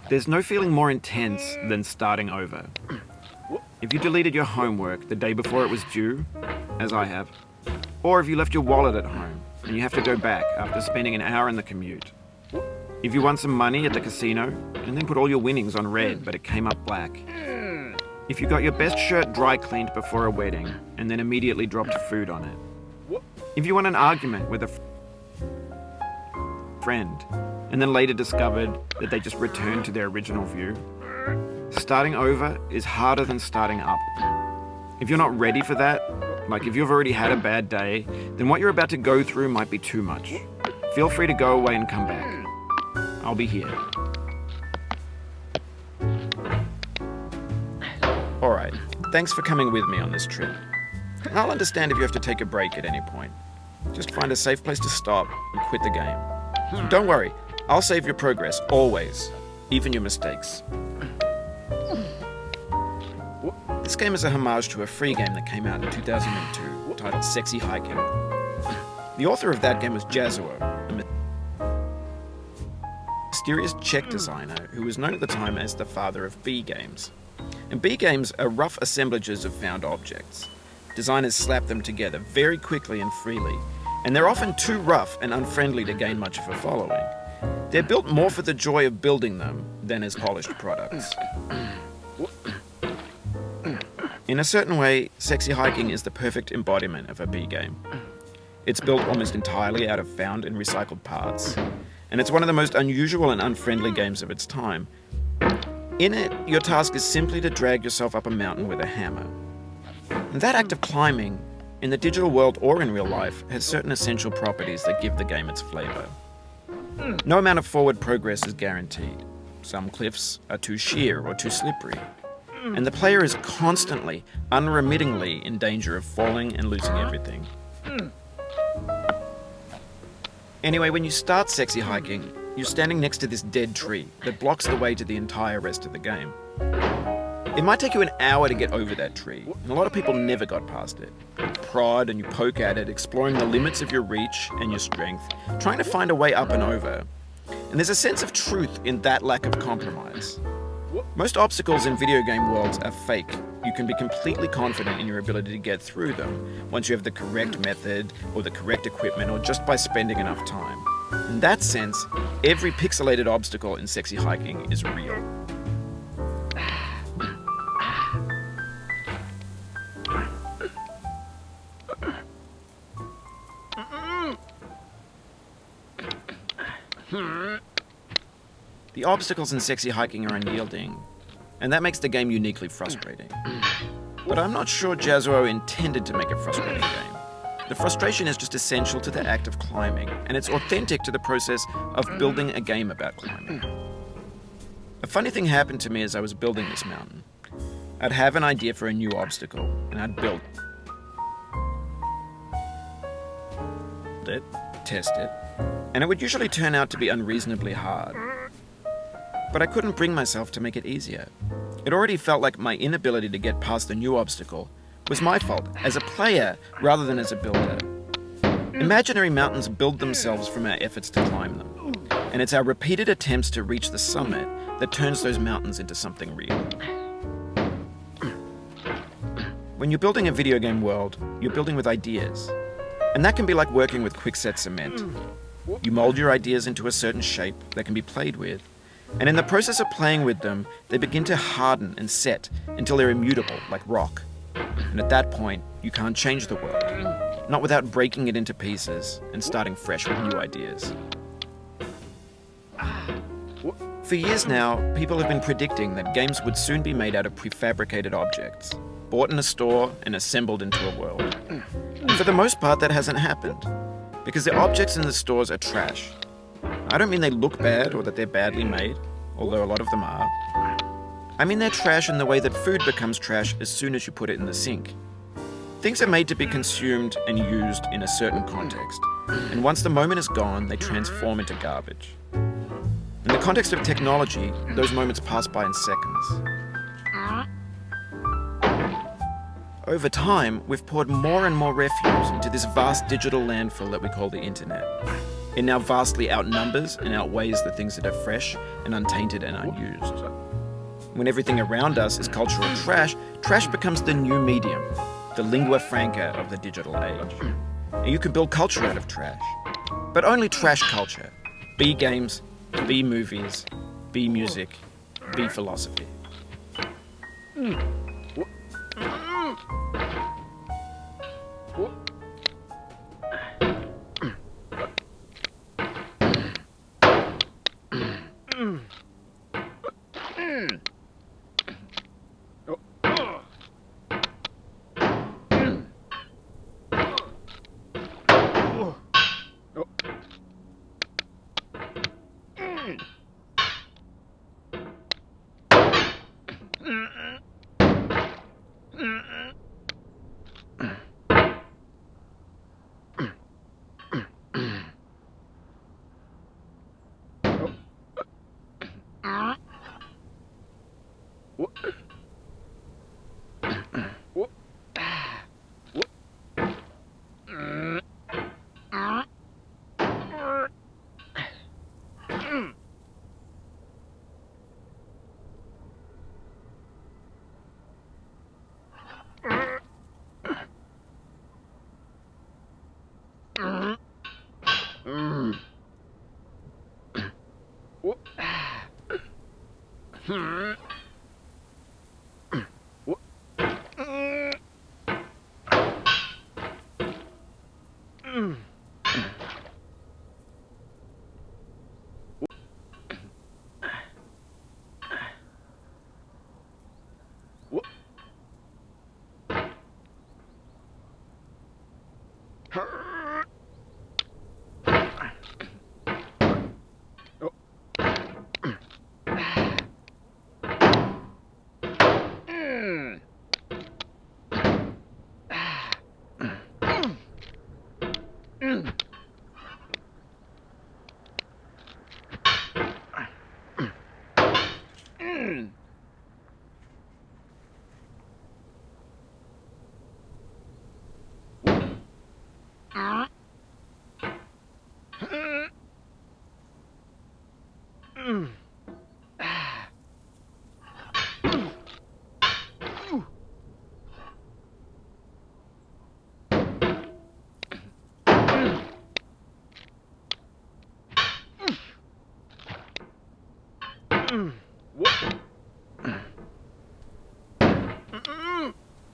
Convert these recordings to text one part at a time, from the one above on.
There's no feeling more intense than starting over. If you deleted your homework the day before it was due, as I have, or if you left your wallet at home and you have to go back after spending an hour in the commute. If you won some money at the casino and then put all your winnings on red but it came up black. If you got your best shirt dry cleaned before a wedding and then immediately dropped food on it. If you won an argument with a friend and then later discovered that they just returned to their original view. Starting over is harder than starting up. If you're not ready for that, like if you've already had a bad day, then what you're about to go through might be too much. Feel free to go away and come back. I'll be here. Alright, thanks for coming with me on this trip. I'll understand if you have to take a break at any point. Just find a safe place to stop and quit the game. Don't worry, I'll save your progress, always. Even your mistakes. This game is a homage to a free game that came out in 2002, titled Sexy Hiking. The author of that game was Jazzuo, a mysterious Czech designer who was known at the time as the father of B games. And B games are rough assemblages of found objects. Designers slap them together very quickly and freely, and they're often too rough and unfriendly to gain much of a following. They're built more for the joy of building them than as polished products. In a certain way, Sexy Hiking is the perfect embodiment of a B game. It's built almost entirely out of found and recycled parts, and it's one of the most unusual and unfriendly games of its time. In it, your task is simply to drag yourself up a mountain with a hammer. And that act of climbing, in the digital world or in real life, has certain essential properties that give the game its flavor. No amount of forward progress is guaranteed. Some cliffs are too sheer or too slippery. And the player is constantly, unremittingly in danger of falling and losing everything. Anyway, when you start Sexy Hiking, you're standing next to this dead tree that blocks the way to the entire rest of the game. It might take you an hour to get over that tree, and a lot of people never got past it. You prod and you poke at it, exploring the limits of your reach and your strength, trying to find a way up and over. And there's a sense of truth in that lack of compromise. Most obstacles in video game worlds are fake. You can be completely confident in your ability to get through them once you have the correct method or the correct equipment or just by spending enough time. In that sense, every pixelated obstacle in Sexy Hiking is real. The obstacles in Sexy Hiking are unyielding, and that makes the game uniquely frustrating. But I'm not sure Jazzuo intended to make a frustrating game. The frustration is just essential to the act of climbing, and it's authentic to the process of building a game about climbing. A funny thing happened to me as I was building this mountain. I'd have an idea for a new obstacle, and I'd build it, test it, and it would usually turn out to be unreasonably hard. But I couldn't bring myself to make it easier. It already felt like my inability to get past the new obstacle was my fault, as a player rather than as a builder. Imaginary mountains build themselves from our efforts to climb them, and it's our repeated attempts to reach the summit that turns those mountains into something real. When you're building a video game world, you're building with ideas, and that can be like working with quickset cement. You mold your ideas into a certain shape that can be played with, and in the process of playing with them, they begin to harden and set until they're immutable, like rock. And at that point, you can't change the world, not without breaking it into pieces and starting fresh with new ideas. For years now, people have been predicting that games would soon be made out of prefabricated objects, bought in a store and assembled into a world. And for the most part, that hasn't happened, because the objects in the stores are trash. I don't mean they look bad or that they're badly made, although a lot of them are. I mean they're trash in the way that food becomes trash as soon as you put it in the sink. Things are made to be consumed and used in a certain context, And once the moment is gone, they transform into garbage. In the context of technology, those moments pass by in seconds. Over time, we've poured more and more refuse into this vast digital landfill that we call the internet. It now vastly outnumbers and outweighs the things that are fresh and untainted and unused. When everything around us is cultural trash, trash becomes the new medium, the lingua franca of the digital age. And you can build culture out of trash. But only trash culture. Be games, be movies, be music, be philosophy.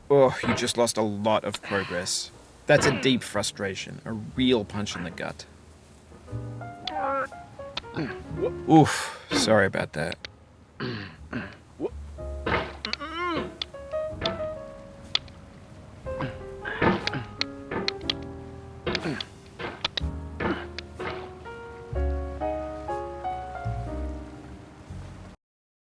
Oh, you just lost a lot of progress. That's a deep frustration, a real punch in the gut. Oof, sorry about that.